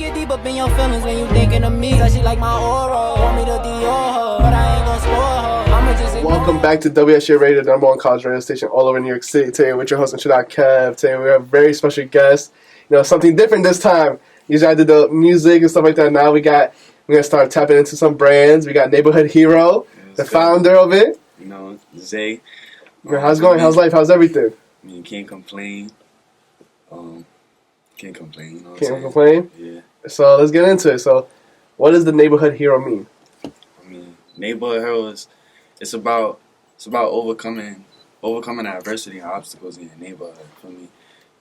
get deep up in your feelings when you thinking of me. Cause she like my aura, want me to Dior her, but I ain't gon' spoil her. I'ma just ignore Welcome back to WSJU Radio, the number one college radio station all over New York City. Today with your host, Kev. Today we have a very special guest. You know, something different this time. Usually I did the music and stuff like that. Now we're gonna start tapping into some brands. We got Neighborhood Hero, the founder of it. You know, Zay. How's it going? How's life? How's everything? I mean, can't complain. Can't complain. You know what Can't I'm saying? complain? Yeah. So let's get into it. So, what does the Neighborhood Hero mean? I mean, Neighborhood Hero it's about overcoming adversity and obstacles in your neighborhood. For me,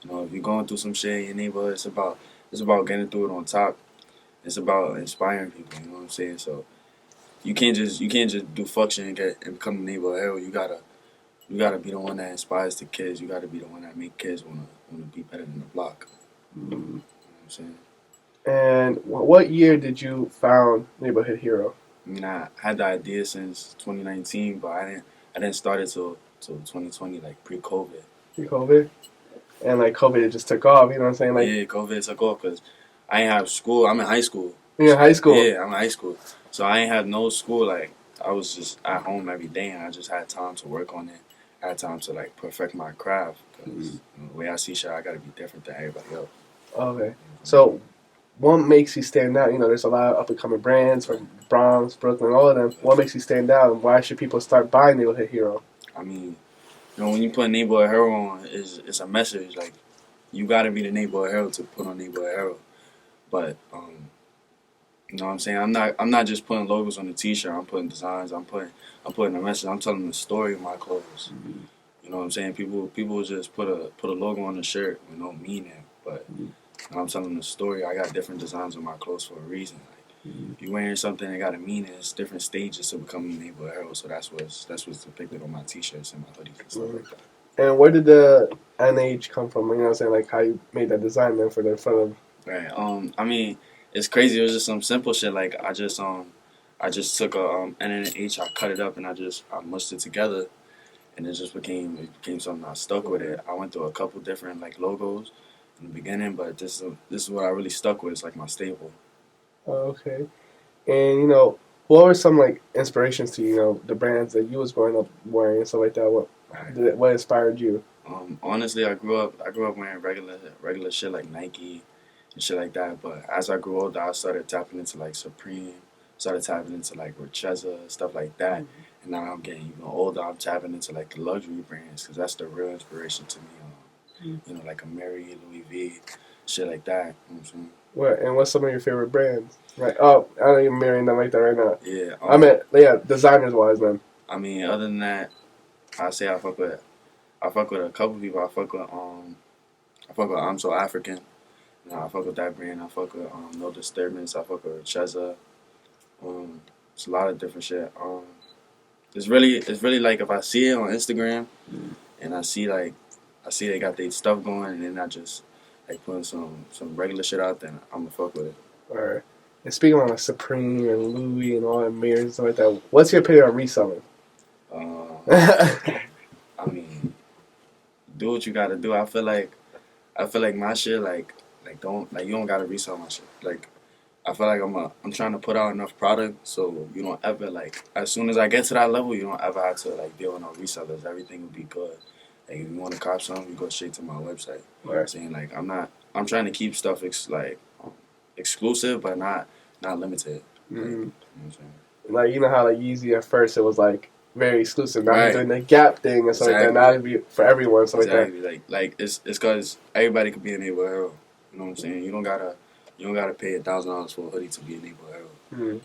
you know, if you're going through some shit in your neighborhood, it's about getting through it on top. It's about inspiring people. You know what I'm saying? So you can't just do fuck shit and become a neighborhood hero. You gotta be the one that inspires the kids. You gotta be the one that make kids wanna be better than the block. You know what I'm saying? And what year did you found Neighborhood Hero? I mean, I had the idea since 2019, but I didn't start it till 2020, like pre-COVID. Pre-COVID? And like COVID, it just took off, you know what I'm saying? Like, yeah, COVID took off because I ain't have school. I'm in high school. You're in high school? Yeah, I'm in high school. So I ain't had no school. Like, I was just at home every day, and I just had time to work on it. I had time to, like, perfect my craft because the way I see shit, I got to be different than everybody else. Okay. So what makes you stand out? You know, there's a lot of up-and-coming brands from Bronx, Brooklyn, all of them. What makes you stand out, and why should people start buying Neighborhood Hero? I mean, you know, when you put Neighborhood Hero on, it's a message. Like, you got to be the Neighborhood Hero to put on Neighborhood Hero. But, you know what I'm saying? I'm not just putting logos on the T-shirt. I'm putting designs. I'm putting a message. I'm telling the story of my clothes. You know what I'm saying? People just put a logo on the shirt with no meaning. But I'm telling the story. I got different designs on my clothes for a reason. Like, if you're wearing something that got a meaning, it's different stages to becoming a neighborhood hero. So that's what's depicted on my T-shirts and my hoodies and stuff like that. And where did the NH come from? You know what I'm saying? Like how you made that design then for the front of. Right. I mean, it's crazy. It was just some simple shit. Like I just took a N and an H, I cut it up, and I mushed it together, and it just became something I stuck with it. I went through a couple different like logos in the beginning, but this is what I really stuck with. It's like my staple. Oh, okay. And you know, what were some like inspirations to you know the brands that you was growing up wearing and stuff like that? What inspired you? Honestly, I grew up wearing regular shit like Nike and shit like that. But as I grew older, I started tapping into like Supreme, started tapping into like Reseller, stuff like that. And now I'm getting even older, I'm tapping into like the luxury brands because that's the real inspiration to me. You know, like a Mary, Louis V, shit like that. You know what I'm saying? And what's some of your favorite brands? Like, oh, I don't even marry nothing like that right now. Yeah. I meant, designers wise, then. I mean, other than that, I say I fuck with a couple people. I fuck with I'm So African. You know, I fuck with that brand. I fuck with No Disturbance. I fuck with Cheza. It's a lot of different shit. It's really like if I see it on Instagram and I see they got their stuff going, and then I just like putting some regular shit out there, I'm gonna fuck with it. Alright. And speaking of like Supreme and Louis and all that mirrors and stuff like that, what's your opinion on reselling? I mean, do what you gotta do. I feel like my shit you don't gotta resell my shit. Like I feel like I'm trying to put out enough product so you don't ever like as soon as I get to that level, you don't ever have to like deal with no resellers. Everything will be good. Like if you want to cop something, you go straight to my website. Right. Saying like I'm trying to keep stuff exclusive but not limited. Like, you know what I'm saying? Like you know how like Yeezy at first it was like very exclusive. Now Right. you're doing the Gap thing and stuff like that. Now it'll be for everyone. Stuff exactly. like that. Like it's because everybody could be a neighborhood hero. You know what I'm saying? You don't gotta pay $1,000 for a hoodie to be a neighborhood hero.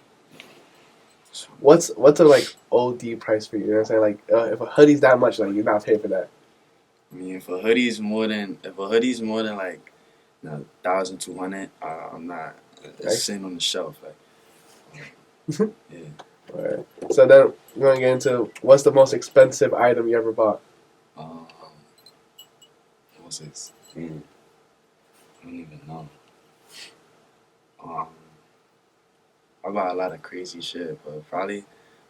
What's a like OD price for you? You know what I'm saying? Like if a hoodie's that much, like you're not paying for that. I mean, if a hoodie's more than like 1,200, I'm not. It's sitting on the shelf. Like, yeah. Alright. So then we're gonna get into what's the most expensive item you ever bought? What's it? I don't even know. I bought a lot of crazy shit, but probably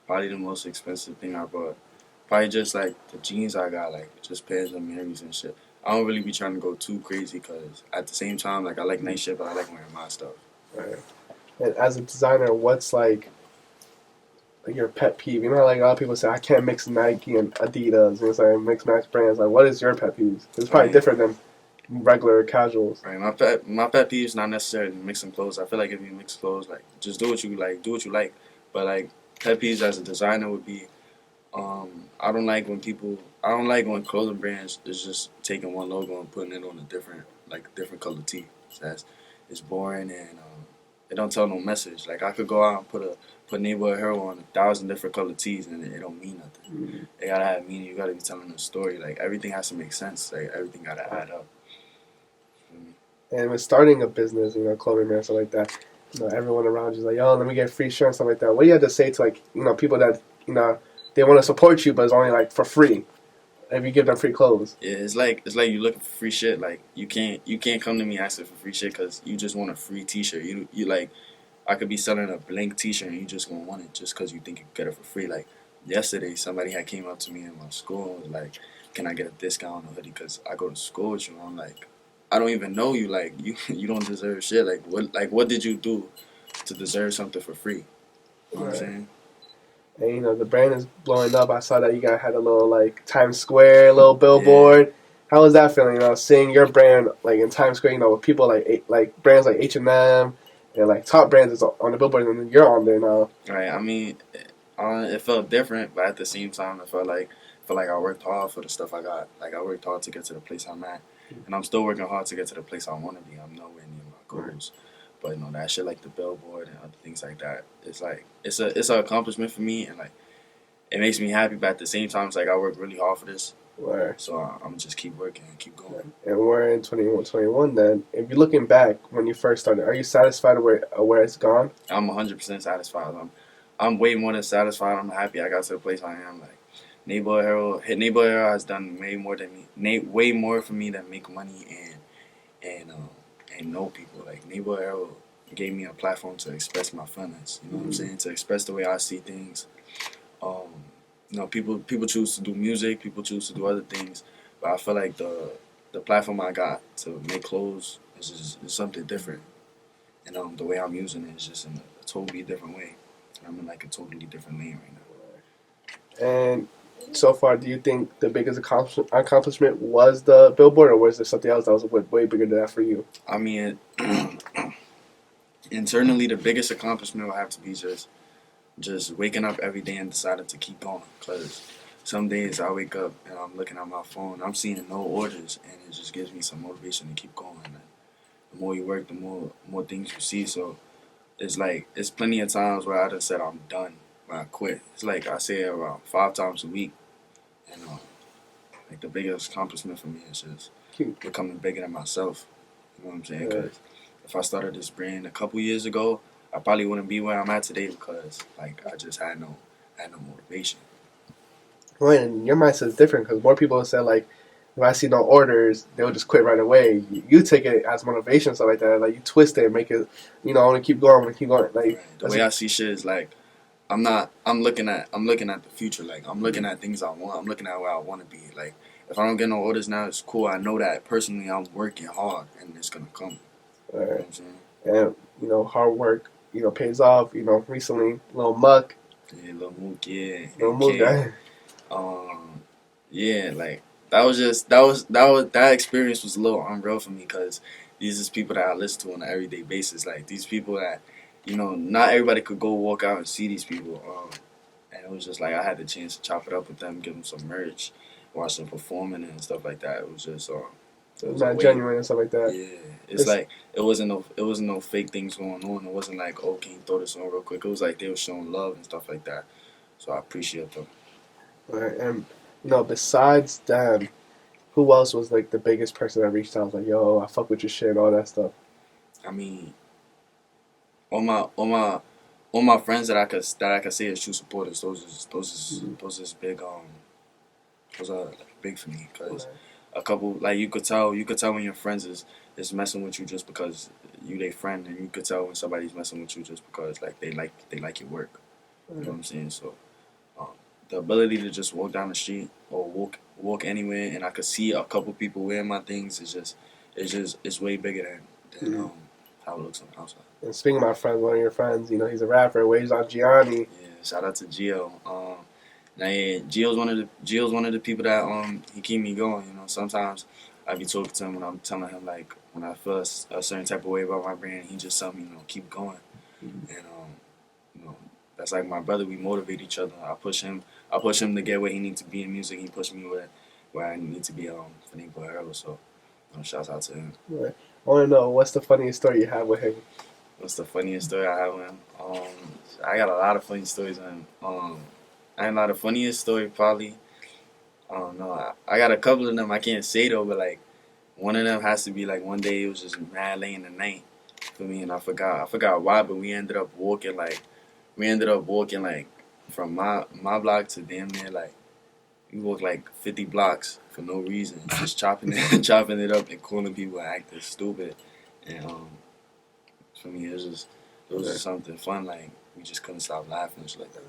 the most expensive thing I bought. Probably just like the jeans I got, like just pairs of Marys and shit. I don't really be trying to go too crazy because at the same time, like I like nice shit, but I like wearing my stuff. Right. And as a designer, what's like your pet peeve? You know, like a lot of people say, I can't mix Nike and Adidas. And it's like mix match brands. Like, what is your pet peeve? It's probably different than regular casuals. Right. My pet peeve is not necessarily mixing clothes. I feel like if you mix clothes, like just do what you like, do what you like. But like pet peeves as a designer would be, I don't like when clothing brands is just taking one logo and putting it on a different color tee. It's boring and it don't tell no message. Like I could go out and put Neighborhood Hero on 1,000 different color tees and it don't mean nothing. Mm-hmm. It gotta have meaning. You gotta be telling a story. Like everything has to make sense. Like everything gotta add up. And with starting a business, you know, clothing brand, stuff like that, you know, everyone around you is like, yo, let me get free shirt and stuff like that. What do you have to say to, like, you know, people that, you know, they want to support you, but it's only, like, for free if you give them free clothes? Yeah, it's like you looking for free shit. Like you can't come to me asking for free shit because you just want a free T-shirt. You like, I could be selling a blank T-shirt and you just gonna want it just because you think you can get it for free. Like yesterday, somebody had came up to me in my school and was like, "Can I get a discount on a hoodie?" Because I go to school with you. I'm like, I don't even know you. Like you don't deserve shit. What did you do to deserve something for free? You know what I'm saying? And, you know, the brand is blowing up. I saw that you guys had a little, like, Times Square, little billboard. Yeah. How was that feeling, you know, seeing your brand, like, in Times Square, you know, with people like brands like H&M and, like, top brands is on the billboard, and then you're on there now. Right. I mean, it felt different, but at the same time, I felt like I worked hard for the stuff I got. Like, I worked hard to get to the place I'm at. And I'm still working hard to get to the place I want to be. I'm nowhere near my goals. But, you know, that shit like the billboard and other things like that, it's like, it's an accomplishment for me. And, like, it makes me happy. But at the same time, it's like I work really hard for this. Right. So I'm just keep working and keep going. And we're in 2021 then. If you're looking back when you first started, are you satisfied where it's gone? I'm 100% satisfied. I'm way more than satisfied. I'm happy I got to the place I am. Like, Neighborhood Hero has done way more for me than make money and know people. Like Neighborhood Hero gave me a platform to express my feelings. You know what I'm saying? To express the way I see things. You know, people choose to do music. People choose to do other things. But I feel like the platform I got to make clothes is something different. And the way I'm using it is just in a totally different way. I'm in like a totally different lane right now. And so far, do you think the biggest accomplishment was the billboard, or was there something else that was way bigger than that for you? I mean, internally, the biggest accomplishment will have to be just waking up every day and deciding to keep going. Because some days I wake up and I'm looking at my phone, I'm seeing no orders, and it just gives me some motivation to keep going. And the more you work, the more things you see. So it's plenty of times where I just said I'm done. When I quit, it's like I say it around 5 times a week, and like the biggest accomplishment for me is just becoming bigger than myself. You know what I'm saying? Because if I started this brand a couple years ago, I probably wouldn't be where I'm at today because like I just had no motivation. Right, and your mindset is different because more people have said like, if I see no orders, they'll just quit right away. You take it as motivation, stuff like that. Like you twist it and make it, you know, I want to keep going, I want to keep going. Like right. The way I see shit is like. I'm looking at the future. Like, I'm looking at things I want. I'm looking at where I want to be. Like, if I don't get no orders now, it's cool. I know that personally I'm working hard and it's going to come. Right. You know what I'm saying? And, you know, hard work, you know, pays off. You know, recently, Lil Muk. Yeah, Lil Muk, yeah. Lil Muk, guy. Yeah, like, that experience was a little unreal for me because these is people that I listen to on an everyday basis. Like, these people that, you know, not everybody could go walk out and see these people. And it was just like I had the chance to chop it up with them, give them some merch, watch them performing and stuff like that. It was just it was not genuine and stuff like that. Yeah, it's like it wasn't no fake things going on. It wasn't like, oh, can you throw this on real quick? It was like they were showing love and stuff like that. So I appreciate them. Right, and you know, besides them, who else was like the biggest person that reached out? Was like, yo, I fuck with your shit and all that stuff. I mean, all my friends that I could say is true supporters. Those is big. Those are like, big for me because a couple like you could tell when your friends is messing with you just because you their friend, and you could tell when somebody's messing with you just because like they like your work. You know what I'm saying? So the ability to just walk down the street or walk anywhere and I could see a couple people wearing my things is way bigger than how it looks on the outside. And speaking of my friend, one of your friends, you know, he's a rapper, Wavesongianni. Yeah, shout out to Gio. Now yeah, Gio's one of the people that he keep me going. You know, sometimes I be talking to him when I'm telling him like when I feel a certain type of way about my brand, he just tell me, you know, keep going. And you know, that's like my brother. We motivate each other. I push him to get where he needs to be in music. He pushed me where I need to be for Neighborhood Hero. So shouts out to him. Right. I want to know, what's the funniest story you have with him? What's the funniest story I have with him? I got a lot of funny stories with him. I know the funniest story probably. I don't know. I got a couple of them I can't say though, but like one of them has to be like one day it was just mad late in the night for me, and I forgot why, but we ended up walking like from my block to damn near like we walked like 50 blocks for no reason, just chopping it up and calling people acting stupid, and for me it was just something fun, like we just couldn't stop laughing and shit like that.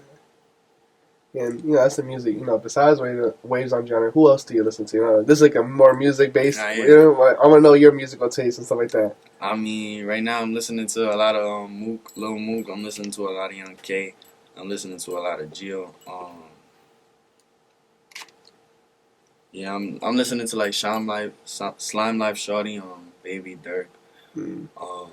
And, you know, that's the music. You know, besides Wavesongianni, who else do you listen to? You know, this is like a more music-based, Yeah. you know, like, I want to know your musical taste and stuff like that. I mean, right now I'm listening to a lot of Lil Muk. I'm listening to a lot of Young K. I'm listening to a lot of Gio. Yeah, I'm listening to like Slime Life Shorty, Baby Dirk. You know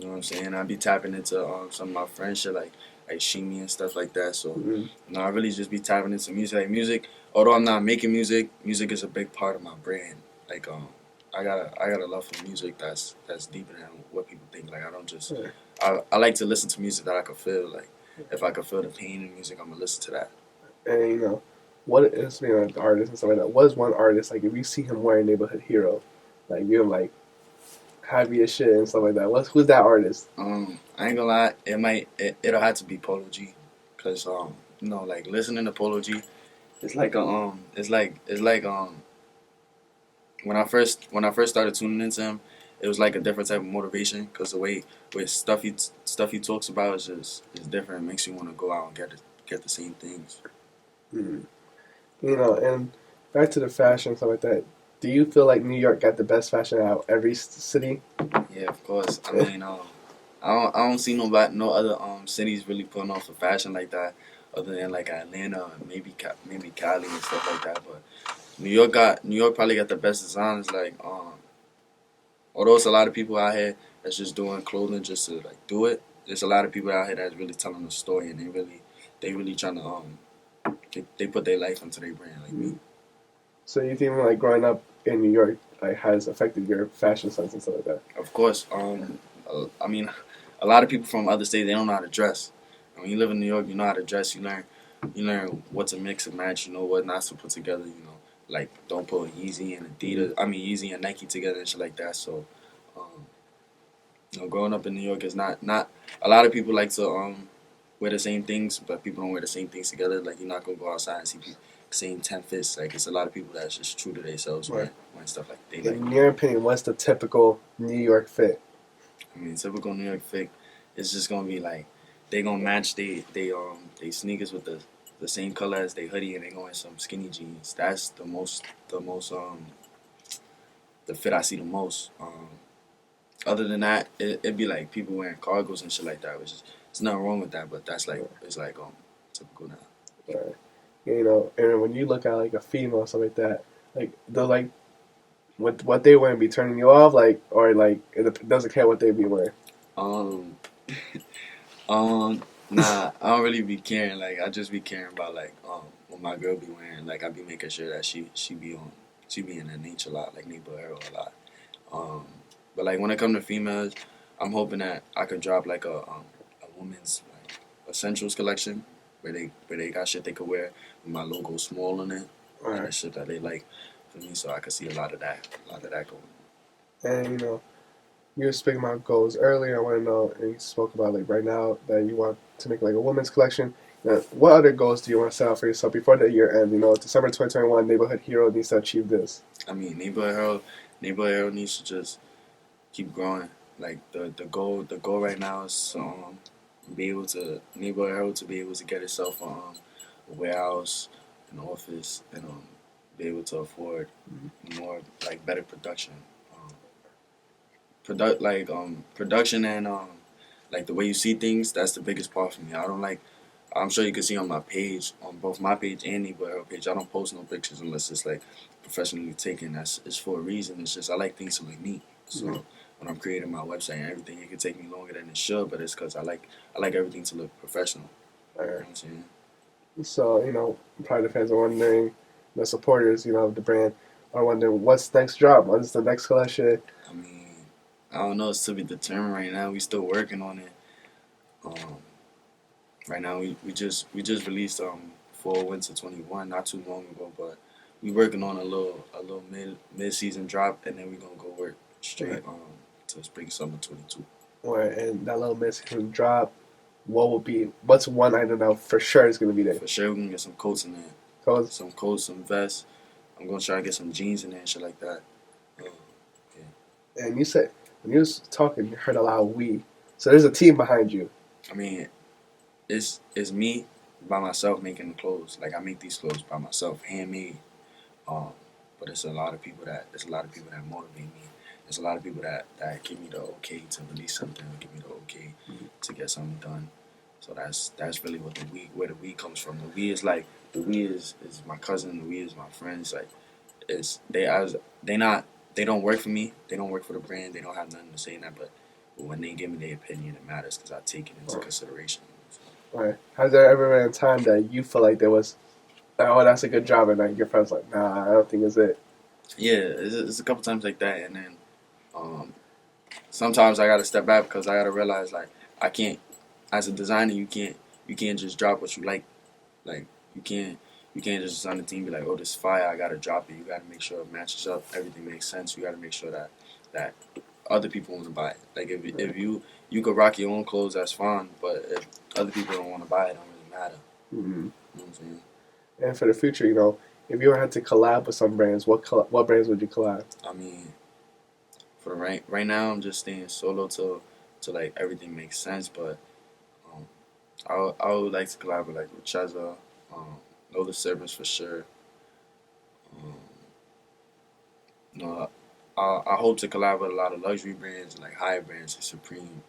what I'm saying? I be tapping into some of my friends shit like Shimi and stuff like that. So you know, I really just be tapping into music. Like music, although I'm not making music, music is a big part of my brand. Like I got a love for music that's deeper than what people think. Like I don't just I like to listen to music that I can feel. Like if I can feel the pain in music, I'm gonna listen to that. And, you know, what is, you know, the artist and stuff like that? What is one artist, like, if you see him wearing Neighborhood Hero, like, you're like happy as shit and stuff like that? Who's that artist? I ain't gonna lie, it'll have to be Polo G, cause you know, like listening to Polo G, it's like when I first started tuning into him, it was like a different type of motivation, cause the way stuff he talks about is different. It makes you want to go out and get the same things. You know, and back to the fashion and stuff like that. Do you feel like New York got the best fashion out of every city? Yeah, of course. I mean, I don't see no other cities really putting off a fashion like that, other than like Atlanta and maybe Cali and stuff like that. But New York probably got the best designs. Like although it's a lot of people out here that's just doing clothing just to like do it, there's a lot of people out here that's really telling a story, and they really trying to they put their life into their brand like me. So you think like growing up in New York like has affected your fashion sense and stuff like that? Of course. I mean, a lot of people from other states, they don't know how to dress. And when you live in New York, you know how to dress. You learn what to mix and match. You know what not to put together. You know, like don't put Yeezy and Adidas. I mean Yeezy and Nike together and shit like that. So, you know, growing up in New York is not a lot of people like to wear the same things, but people don't wear the same things together. Like you're not gonna go outside and see people same 10 fits. Like it's a lot of people that's just true to themselves wearing stuff like they like. In your opinion, what's the typical New York fit? I mean, typical New York fit is just gonna be like they gonna match they sneakers with the same color as they hoodie, and they going some skinny jeans. That's the fit I see the most. Other than that, it'd be like people wearing cargos and shit like that, which is there's nothing wrong with that, but that's like it's like typical now. Right. You know, and when you look at like a female or something like that, like they're like what they wearing be turning you off, like, or like it doesn't care what they be wearing. Nah, I don't really be caring. Like I just be caring about like what my girl be wearing. Like I be making sure that she be in the nature a lot, like Neighborhood Hero a lot. But like when it comes to females, I'm hoping that I could drop like a woman's like essentials collection where they got shit they could wear with my logo small on it, and the shit that they like for me, so I could see a lot of that going. And you know, you were speaking about goals earlier. I want to know, and you spoke about like right now that you want to make like a women's collection. Now, what other goals do you want to set out for yourself before the year end? You know, December 2021, Neighborhood Hero needs to achieve this. I mean, Neighborhood Hero needs to just keep growing. Like the goal right now is be able to Neighborhood Hero to be able to get itself a warehouse, an office, and be able to afford more like better production. production and like the way you see things. That's the biggest part for me. I don't like. I'm sure you can see on my page, on both my page and her page. I don't post no pictures unless it's like professionally taken. It's for a reason. It's just I like things to look neat. So when I'm creating my website and everything, it can take me longer than it should, but it's because I like everything to look professional. You know what I'm saying? So, probably the fans are wondering, the supporters, of the brand are wondering what's next drop, what's the next collection. I mean, I don't know. It's to be determined right now. We still working on it. Right now we just released for Winter 21 not too long ago, but we working on a little mid season drop, and then we gonna go work straight to spring summer 22. Right, and that little mid-season drop, what's one item that for sure is gonna be there? For sure, we're gonna get some coats in there. Coats? Some coats, some vests. I'm gonna try to get some jeans in there and shit like that. And you said when you was talking, you heard a lot of we. So there's a team behind you. I mean, it's me by myself making the clothes. Like I make these clothes by myself, handmade. But it's a lot of people that motivate me. There's a lot of people that give me the okay to release something, give me the okay to get something done. So that's really what where the we comes from. The we is my cousin. The we is my friends. Like they don't work for me. They don't work for the brand. They don't have nothing to say in that. But when they give me their opinion, it matters because I take it into consideration. Right. Has there ever been a time that you feel like there was, oh, that's a good job, and like your friends like, nah, I don't think it's it? Yeah, it's a couple times like that, and then sometimes I gotta step back because I gotta realize like I can't, as a designer, you can't just drop what you like you can't just design the team be like, oh, this is fire, I gotta drop it. You gotta make sure it matches up, everything makes sense. You gotta make sure that other people want to buy it. Like if you could rock your own clothes, that's fine, but if other people don't want to buy it, it don't really matter. Mm-hmm. You know what I'm saying? And for the future, if you had to collab with some brands, what brands would you collab? I mean, for the right now, I'm just staying solo till like everything makes sense. But I would like to collaborate with Cheza, Know the Service for sure. I hope to collaborate with a lot of luxury brands, like higher brands, like Supreme,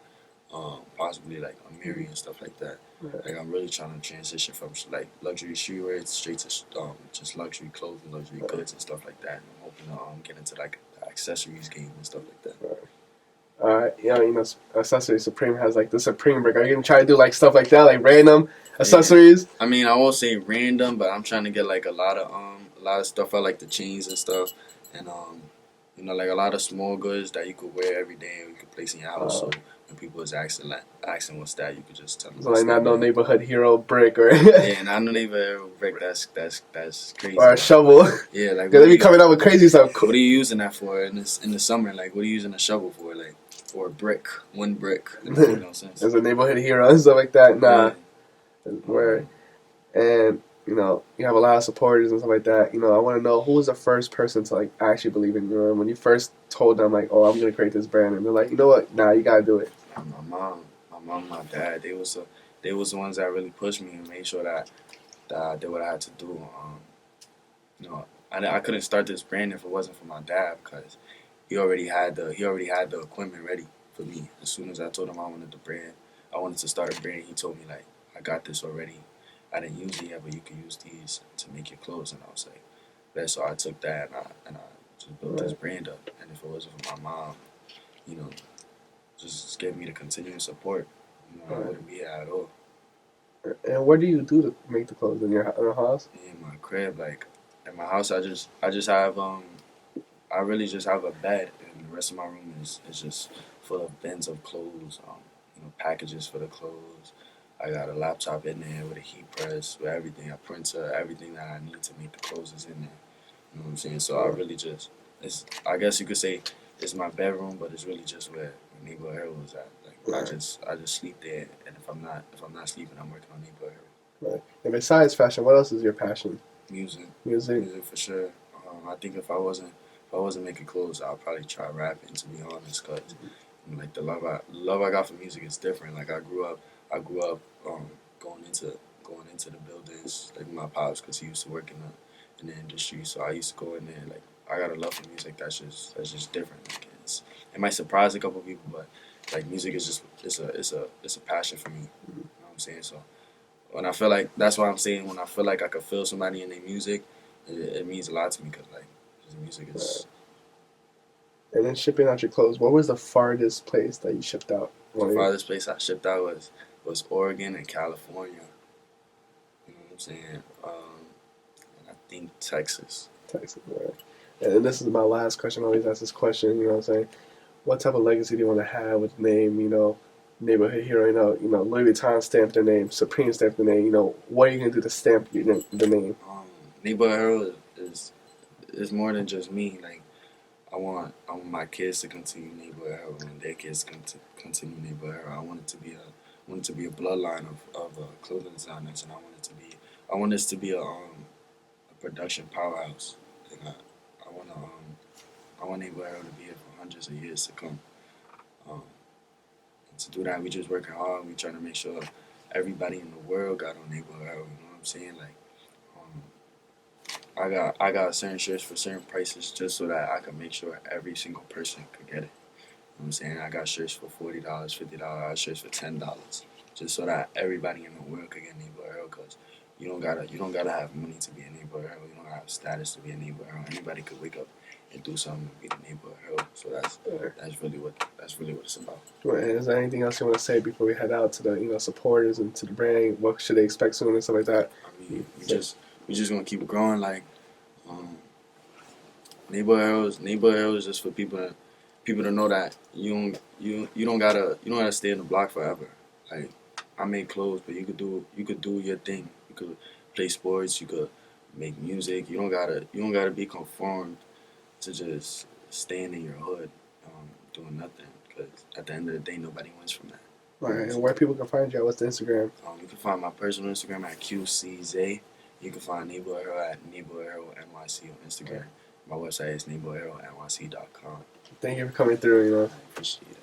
possibly like Amiri and stuff like that. Right. Like I'm really trying to transition from like luxury streetwear straight to just luxury clothing, luxury goods and stuff like that. And I'm hoping to get into like the accessories game and stuff like that. Right. Accessory Supreme has like the Supreme brick. Are you gonna try to do like stuff like that, like random accessories? I mean, I won't say random, but I'm trying to get like a lot of stuff. I like the chains and stuff, and like a lot of small goods that you could wear every day and you could place in your house. So when people is asking what's that, you could just tell them. So like not no neighborhood hero brick or yeah, not no neighborhood brick. That's crazy. Or a shovel. Yeah, like they be coming out with crazy stuff. What are you using that for in the summer? Like, what are you using a shovel for? Like, or a brick, one brick. It makes no sense. As a neighborhood hero and stuff like that. Nah. Where, and you have a lot of supporters and stuff like that. I want to know who was the first person to like actually believe in you. When you first told them like, oh, I'm gonna create this brand, and they're like, you know what? Nah, you gotta do it. My mom, my dad. They was the ones that really pushed me and made sure that I did what I had to do. I couldn't start this brand if it wasn't for my dad because he already had the equipment ready for me. As soon as I told him I wanted to start a brand, he told me like, I got this already. I didn't use it yet, but you can use these to make your clothes. And I was like, yeah, so I took that and I just built this brand up. And if it wasn't for my mom, just gave me the continuing support, I wouldn't be here at all. And what do you do to make the clothes in your house? In my crib, like in my house, I just have I really just have a bed, and the rest of my room is just full of bins of clothes, packages for the clothes. I got a laptop in there with a heat press, with everything, a printer, everything that I need to make the clothes is in there. You know what I'm saying? So I really I guess you could say it's my bedroom, but it's really just where Neighborhood Hero is at. Like I just sleep there, and if I'm not sleeping, I'm working on Neighborhood Hero. Right. And besides fashion, what else is your passion? Music for sure. I think if I wasn't making clothes, I'd probably try rapping, to be honest, because like the love I got for music is different. Like I grew up going into the buildings like my pops, because he used to work in the industry, so I used to go in there. Like I got a love for music that's just different. Like it might surprise a couple people, but like music is just it's a passion for me. You know what I'm saying? So when I feel like that's why I'm saying when I feel like I could feel somebody in their music, it means a lot to me because like the music is. And then shipping out your clothes. What was the farthest place that you shipped out? The farthest place I shipped out was Oregon and California. You know what I'm saying? And I think Texas. Texas, right. And this is my last question. I always ask this question, you know what I'm saying? What type of legacy do you want to have with the name, you know, neighborhood hero, you know, Louis Vuitton stamped their name, Supreme stamped the name, you know, what are you going to do to stamp the name? Neighborhood hero is more than just me. Like, I want my kids to continue neighborhood hero and their kids to continue neighborhood hero. I want it to be a bloodline of clothing designers, and I want this to be a production powerhouse. Like I want neighborhood hero to be here for hundreds of years to come. And to do that, we just working hard. We trying to make sure everybody in the world got on neighborhood hero. You know what I'm saying? Like, I got certain shirts for certain prices just so that I can make sure every single person could get it. You know what I'm saying? I got shirts for $40, $50, I got shirts for $10, just so that everybody in the world could get neighborhood hero. Cause you don't gotta have money to be a neighborhood hero. You don't gotta have status to be a neighborhood hero. Anybody could wake up and do something and be the neighborhood hero. So that's really what it's about. Right. And is there anything else you want to say before we head out to the supporters and to the brand? What should they expect soon and stuff like that? I mean, we just gonna keep growing. Like, neighborhood heroes just for people to know that you don't gotta stay in the block forever. Like, I make clothes, but you could do your thing. You could play sports. You could make music. You don't gotta be conformed to just staying in your hood, doing nothing. Because at the end of the day, nobody wins from that. Right. And where people can find you? What's the Instagram? You can find my personal Instagram at QCZ. You can find Neighborhood Hero at Neighborhood Hero NYC on Instagram. My website is neighborhoodheroNYC.com. Thank you for coming through. I appreciate it.